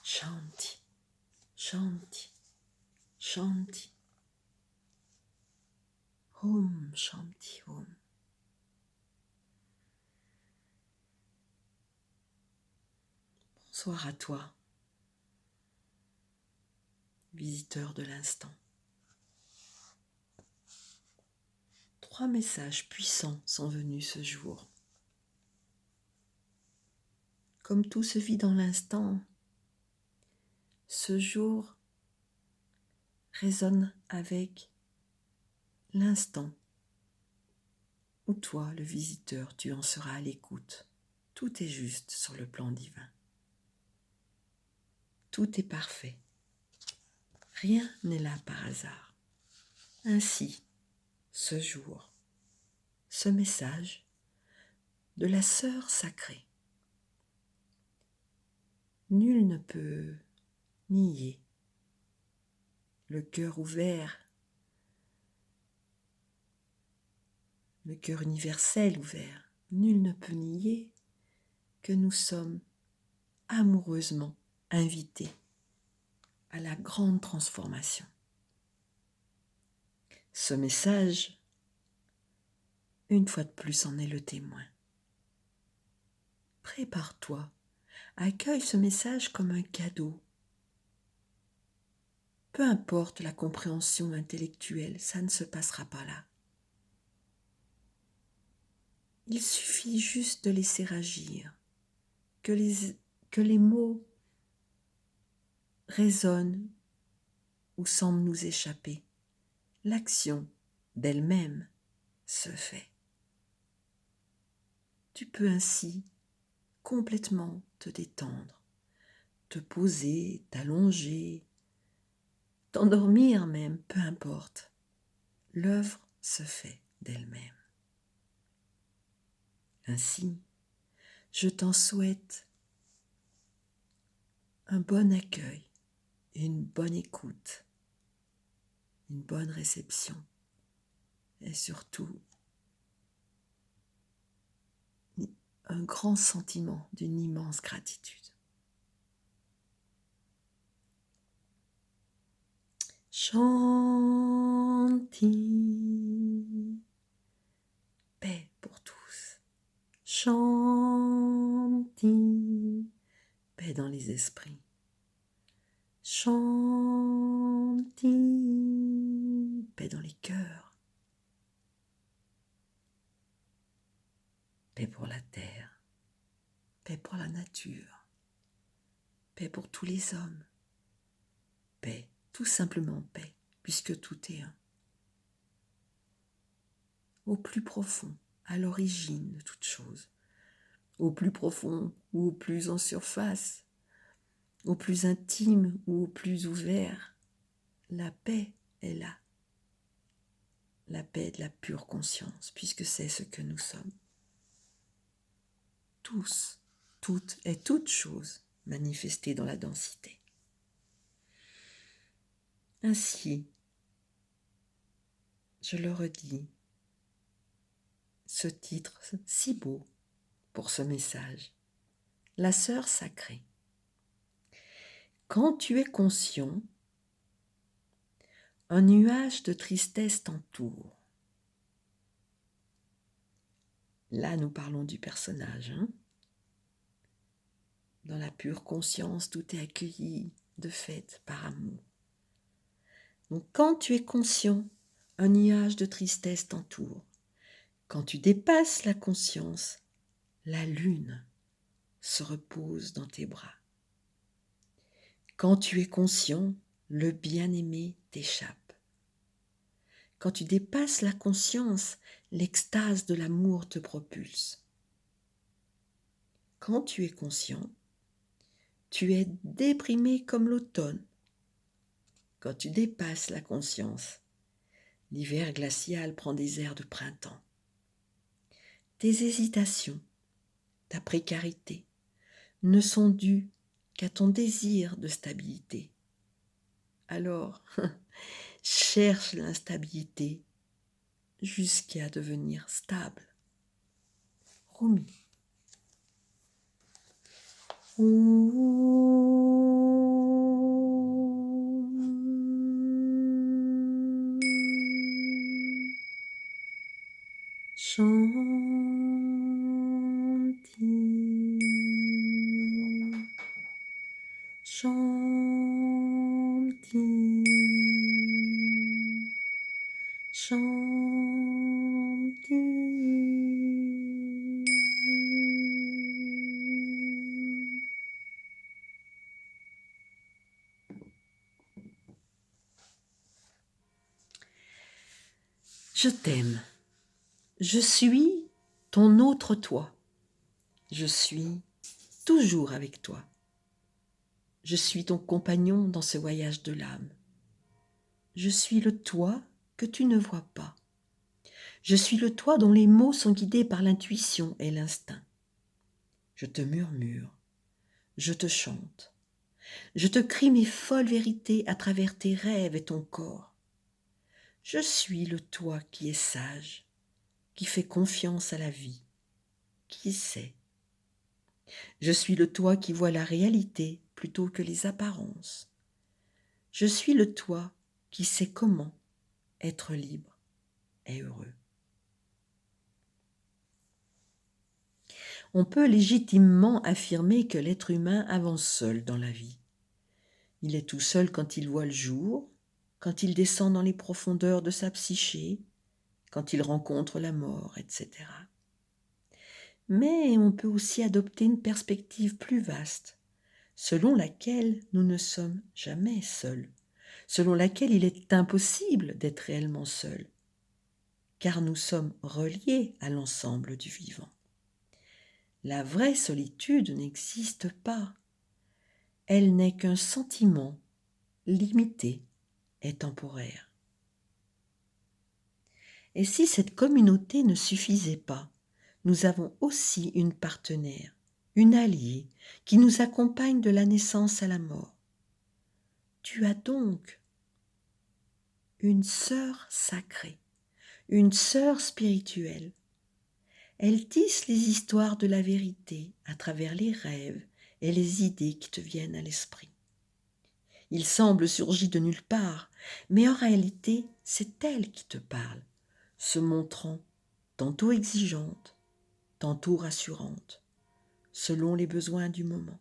Shanti, Shanti, Shanti. Om Shanti Om. Bonsoir à toi, visiteur de l'instant. 3 messages puissants sont venus ce jour. Comme tout se vit dans l'instant, ce jour résonne avec l'instant où toi, le visiteur, tu en seras à l'écoute. Tout est juste sur le plan divin. Tout est parfait. Rien n'est là par hasard. Ainsi, ce jour, ce message de la sœur sacrée. Nul ne peut nier le cœur ouvert, le cœur universel ouvert. Nul ne peut nier que nous sommes amoureusement invités à la grande transformation. Ce message, une fois de plus, en est le témoin. Prépare-toi, accueille ce message comme un cadeau. Peu importe la compréhension intellectuelle, ça ne se passera pas là. Il suffit juste de laisser agir, que les mots résonnent ou semblent nous échapper. L'action d'elle-même se fait. Tu peux ainsi complètement te détendre, te poser, t'allonger, t'endormir même, peu importe. L'œuvre se fait d'elle-même. Ainsi, je t'en souhaite un bon accueil, une bonne écoute, une bonne réception et surtout un grand sentiment d'une immense gratitude. Shanti, paix pour tous. Shanti, paix dans les esprits. Shanti, paix dans les cœurs. Paix pour la terre. Paix pour la nature. Paix pour tous les hommes. Paix, tout simplement paix, puisque tout est un. Au plus profond, à l'origine de toute chose. Au plus profond ou au plus en surface, au plus intime ou au plus ouvert, la paix est là. La paix de la pure conscience, puisque c'est ce que nous sommes. Tous, toutes et toutes choses manifestées dans la densité. Ainsi, je le redis, ce titre si beau pour ce message, la sœur sacrée. Quand tu es conscient, un nuage de tristesse t'entoure. Là, nous parlons du personnage. Dans la pure conscience, tout est accueilli de fait par amour. Donc, quand tu es conscient, un nuage de tristesse t'entoure. Quand tu dépasses la conscience, la lune se repose dans tes bras. Quand tu es conscient, le bien-aimé t'échappe. Quand tu dépasses la conscience, l'extase de l'amour te propulse. Quand tu es conscient, tu es déprimé comme l'automne. Quand tu dépasses la conscience, l'hiver glacial prend des airs de printemps. Tes hésitations, ta précarité, ne sont dues qu'à ton désir de stabilité. Alors, cherche l'instabilité jusqu'à devenir stable. Rumi. Shanti, Shanti, Shanti. Je t'aime. Je suis ton autre toi. Je suis toujours avec toi. Je suis ton compagnon dans ce voyage de l'âme. Je suis le toi que tu ne vois pas. Je suis le toi dont les mots sont guidés par l'intuition et l'instinct. Je te murmure, je te chante, je te crie mes folles vérités à travers tes rêves et ton corps. Je suis le toi qui est sage, qui fait confiance à la vie, qui sait. Je suis le toi qui voit la réalité plutôt que les apparences. Je suis le toi qui sait comment être libre et heureux. On peut légitimement affirmer que l'être humain avance seul dans la vie. Il est tout seul quand il voit le jour, quand il descend dans les profondeurs de sa psyché, quand il rencontre la mort, etc. Mais on peut aussi adopter une perspective plus vaste, selon laquelle nous ne sommes jamais seuls, selon laquelle il est impossible d'être réellement seul, car nous sommes reliés à l'ensemble du vivant. La vraie solitude n'existe pas. Elle n'est qu'un sentiment limité et temporaire. Et si cette communauté ne suffisait pas, nous avons aussi une partenaire, une alliée, qui nous accompagne de la naissance à la mort. Tu as donc une sœur sacrée, une sœur spirituelle. Elle tisse les histoires de la vérité à travers les rêves et les idées qui te viennent à l'esprit. Il semble surgir de nulle part, mais en réalité, c'est elle qui te parle, se montrant tantôt exigeante, tantôt rassurante, selon les besoins du moment.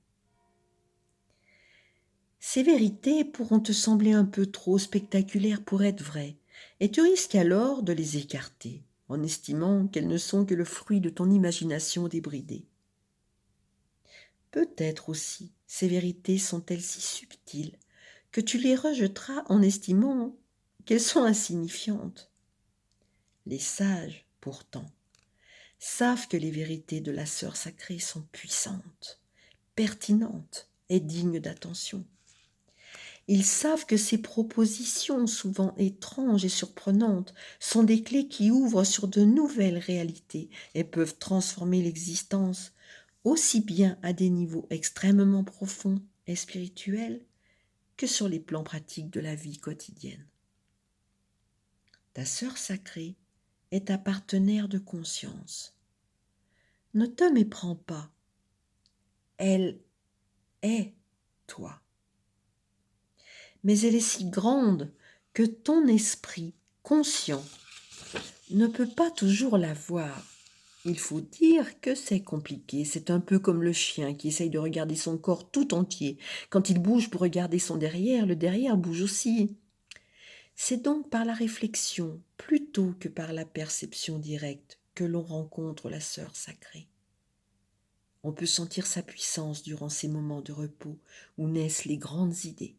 Ces vérités pourront te sembler un peu trop spectaculaires pour être vraies, et tu risques alors de les écarter, en estimant qu'elles ne sont que le fruit de ton imagination débridée. Peut-être aussi ces vérités sont-elles si subtiles que tu les rejetteras en estimant qu'elles sont insignifiantes. Les sages, pourtant, savent que les vérités de la sœur sacrée sont puissantes, pertinentes et dignes d'attention. Ils savent que ces propositions, souvent étranges et surprenantes, sont des clés qui ouvrent sur de nouvelles réalités et peuvent transformer l'existence aussi bien à des niveaux extrêmement profonds et spirituels que sur les plans pratiques de la vie quotidienne. Ta sœur sacrée est ta partenaire de conscience. Ne te méprends pas. Elle est toi. Mais elle est si grande que ton esprit conscient ne peut pas toujours la voir. Il faut dire que c'est compliqué. C'est un peu comme le chien qui essaye de regarder son corps tout entier. Quand il bouge pour regarder son derrière, le derrière bouge aussi. C'est donc par la réflexion, plutôt que par la perception directe, que l'on rencontre la sœur sacrée. On peut sentir sa puissance durant ces moments de repos où naissent les grandes idées.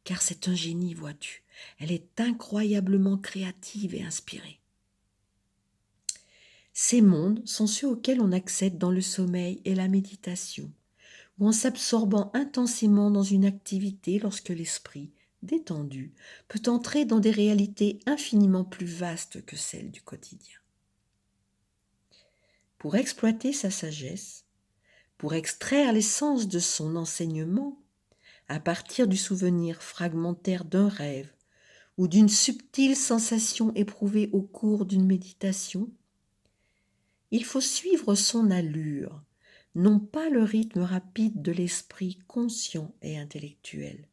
Car c'est un génie, vois-tu, elle est incroyablement créative et inspirée. Ces mondes sont ceux auxquels on accède dans le sommeil et la méditation, ou en s'absorbant intensément dans une activité lorsque l'esprit, détendu, peut entrer dans des réalités infiniment plus vastes que celles du quotidien. Pour exploiter sa sagesse, pour extraire l'essence de son enseignement, à partir du souvenir fragmentaire d'un rêve ou d'une subtile sensation éprouvée au cours d'une méditation, il faut suivre son allure, non pas le rythme rapide de l'esprit conscient et intellectuel.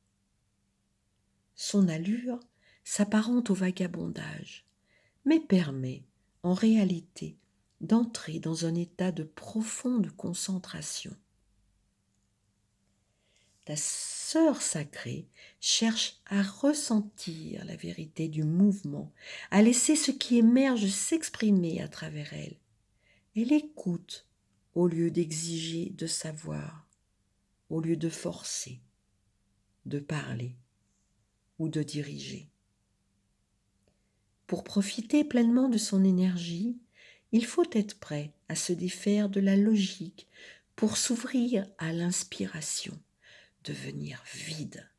Son allure s'apparente au vagabondage, mais permet, en réalité, d'entrer dans un état de profonde concentration. Ta sœur sacrée cherche à ressentir la vérité du mouvement, à laisser ce qui émerge s'exprimer à travers elle. Elle écoute au lieu d'exiger de savoir, au lieu de forcer, de parler ou de diriger. Pour profiter pleinement de son énergie, il faut être prêt à se défaire de la logique pour s'ouvrir à l'inspiration, devenir vide,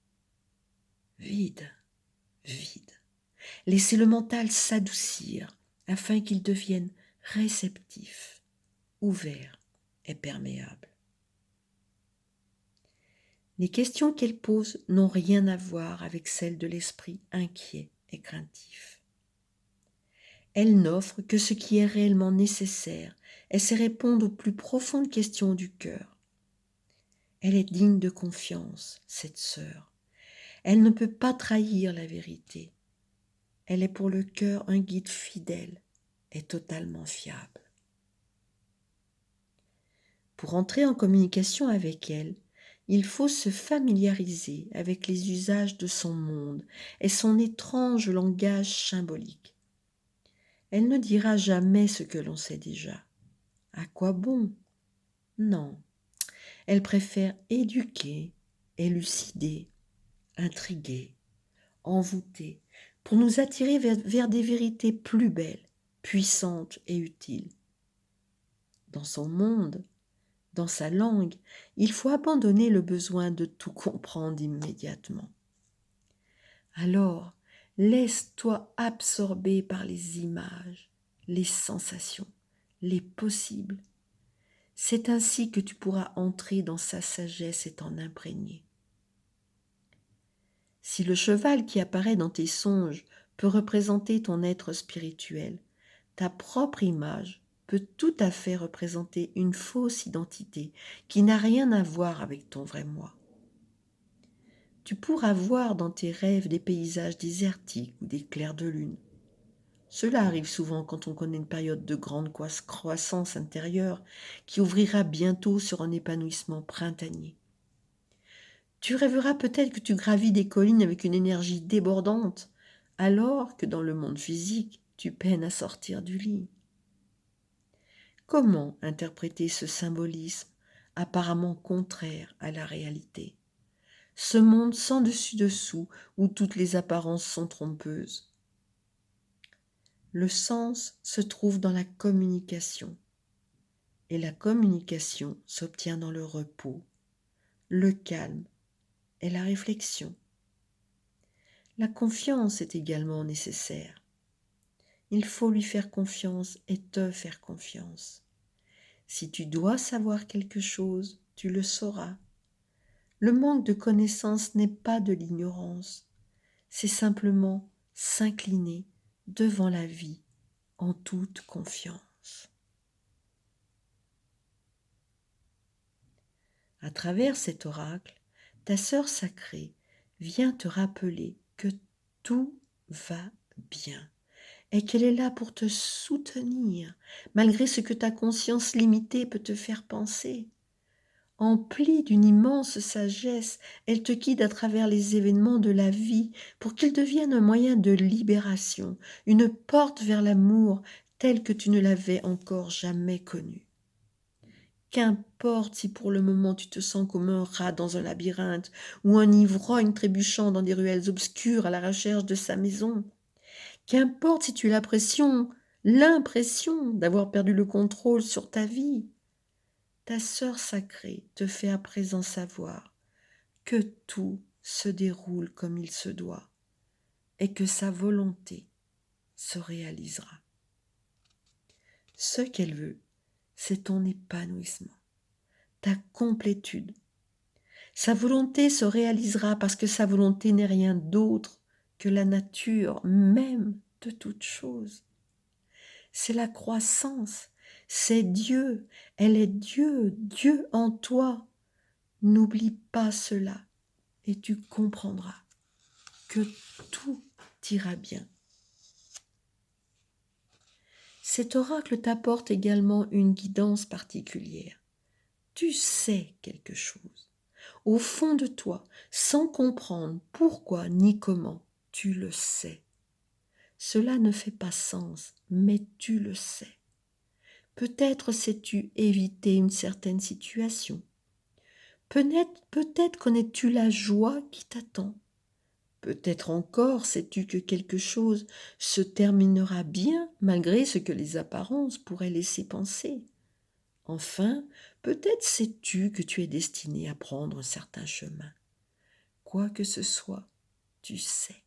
vide, vide. Laisser le mental s'adoucir afin qu'il devienne réceptif, ouvert et perméable. Les questions qu'elle pose n'ont rien à voir avec celles de l'esprit inquiet et craintif. Elle n'offre que ce qui est réellement nécessaire et sait répondre aux plus profondes questions du cœur. Elle est digne de confiance, cette sœur. Elle ne peut pas trahir la vérité. Elle est pour le cœur un guide fidèle et totalement fiable. Pour entrer en communication avec elle, il faut se familiariser avec les usages de son monde et son étrange langage symbolique. Elle ne dira jamais ce que l'on sait déjà. À quoi bon? Non. Elle préfère éduquer, élucider, intriguer, envoûter, pour nous attirer vers des vérités plus belles, puissantes et utiles. Dans son monde, dans sa langue, il faut abandonner le besoin de tout comprendre immédiatement. Alors, laisse-toi absorber par les images, les sensations, les possibles. C'est ainsi que tu pourras entrer dans sa sagesse et t'en imprégner. Si le cheval qui apparaît dans tes songes peut représenter ton être spirituel, ta propre image peut tout à fait représenter une fausse identité qui n'a rien à voir avec ton vrai moi. Tu pourras voir dans tes rêves des paysages désertiques ou des clairs de lune. Cela arrive souvent quand on connaît une période de grande croissance intérieure qui ouvrira bientôt sur un épanouissement printanier. Tu rêveras peut-être que tu gravis des collines avec une énergie débordante, alors que dans le monde physique, tu peines à sortir du lit. Comment interpréter ce symbolisme apparemment contraire à la réalité? Ce monde sans dessus-dessous où toutes les apparences sont trompeuses. Le sens se trouve dans la communication. Et la communication s'obtient dans le repos, le calme et la réflexion. La confiance est également nécessaire. Il faut lui faire confiance et te faire confiance. Si tu dois savoir quelque chose, tu le sauras. Le manque de connaissance n'est pas de l'ignorance, c'est simplement s'incliner devant la vie en toute confiance. À travers cet oracle, ta sœur sacrée vient te rappeler que tout va bien et qu'elle est là pour te soutenir, malgré ce que ta conscience limitée peut te faire penser. Emplie d'une immense sagesse, elle te guide à travers les événements de la vie pour qu'ils deviennent un moyen de libération, une porte vers l'amour tel que tu ne l'avais encore jamais connu. Qu'importe si pour le moment tu te sens comme un rat dans un labyrinthe ou un ivrogne trébuchant dans des ruelles obscures à la recherche de sa maison. Qu'importe si tu as l'impression d'avoir perdu le contrôle sur ta vie. Ta sœur sacrée te fait à présent savoir que tout se déroule comme il se doit et que sa volonté se réalisera. Ce qu'elle veut, c'est ton épanouissement, ta complétude. Sa volonté se réalisera parce que sa volonté n'est rien d'autre que la nature même de toute chose. C'est la croissance, c'est Dieu, elle est Dieu, Dieu en toi. N'oublie pas cela et tu comprendras que tout ira bien. Cet oracle t'apporte également une guidance particulière. Tu sais quelque chose. Au fond de toi, sans comprendre pourquoi ni comment, tu le sais. Cela ne fait pas sens, mais tu le sais. Peut-être sais-tu éviter une certaine situation. Peut-être connais-tu la joie qui t'attend. Peut-être encore sais-tu que quelque chose se terminera bien malgré ce que les apparences pourraient laisser penser. Enfin, peut-être sais-tu que tu es destiné à prendre un certain chemin. Quoi que ce soit, tu sais.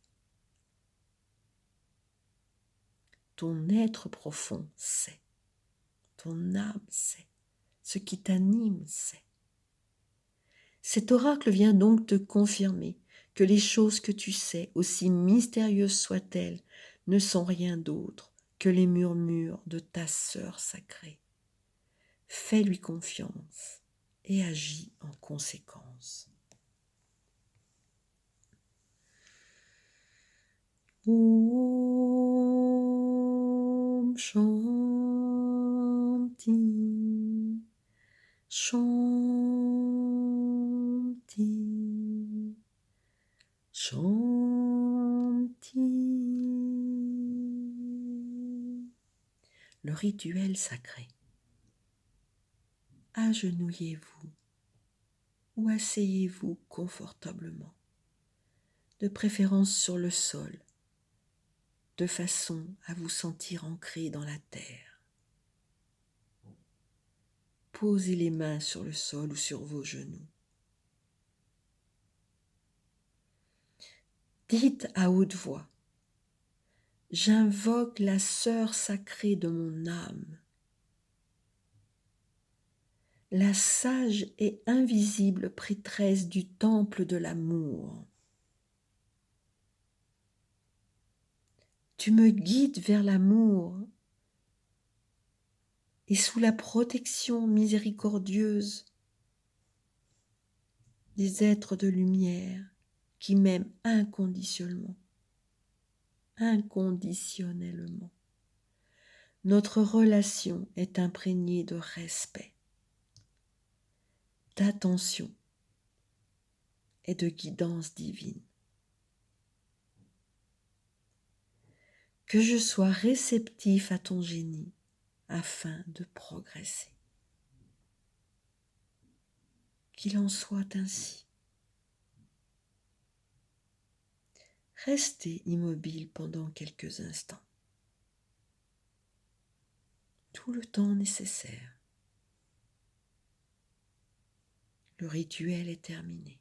Ton être profond sait. Ton âme sait. Ce qui t'anime sait. Cet oracle vient donc te confirmer que les choses que tu sais, aussi mystérieuses soient-elles, ne sont rien d'autre que les murmures de ta sœur sacrée. Fais-lui confiance et agis en conséquence. Om Shanti Shanti Shanti. Le rituel sacré. Agenouillez-vous ou asseyez-vous confortablement, de préférence sur le sol, de façon à vous sentir ancré dans la terre. Posez les mains sur le sol ou sur vos genoux. Dites à haute voix: j'invoque la sœur sacrée de mon âme, la sage et invisible prêtresse du temple de l'amour. Tu me guides vers l'amour et sous la protection miséricordieuse des êtres de lumière qui m'aiment inconditionnellement. Notre relation est imprégnée de respect, d'attention et de guidance divine. Que je sois réceptif à ton génie afin de progresser. Qu'il en soit ainsi. Restez immobile pendant quelques instants. Tout le temps nécessaire. Le rituel est terminé.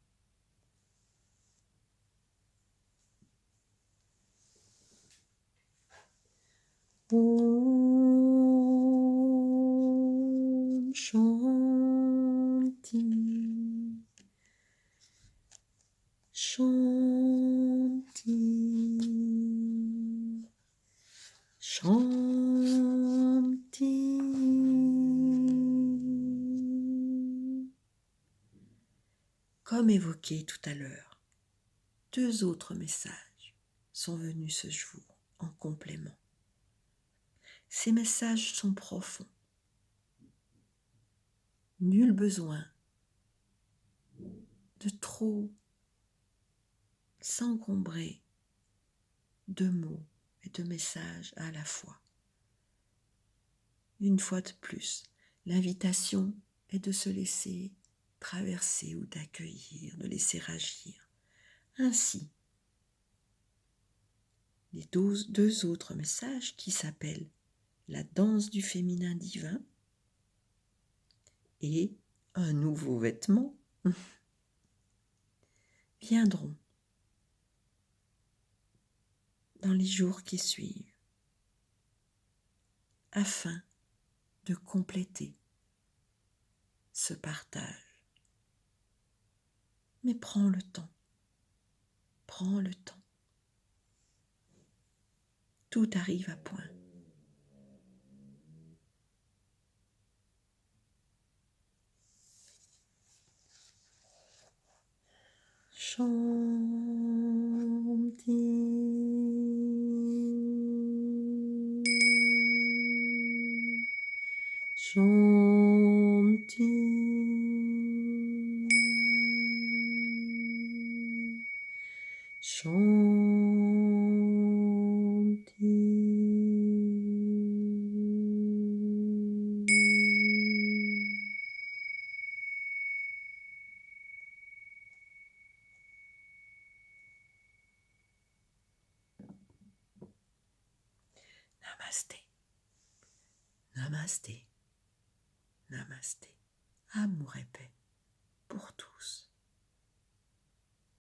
Om Shanti Shanti Shanti. Comme évoqué tout à l'heure, 2 autres messages sont venus ce jour en complément. Ces messages sont profonds. Nul besoin de trop s'encombrer de mots et de messages à la fois. Une fois de plus, l'invitation est de se laisser traverser ou d'accueillir, de laisser agir. Ainsi, les deux autres messages qui s'appellent la danse du féminin divin et un nouveau vêtement viendront dans les jours qui suivent afin de compléter ce partage. Mais prends le temps. Tout arrive à point. Shanti. Namasté, namasté, namasté. Amour et paix pour tous.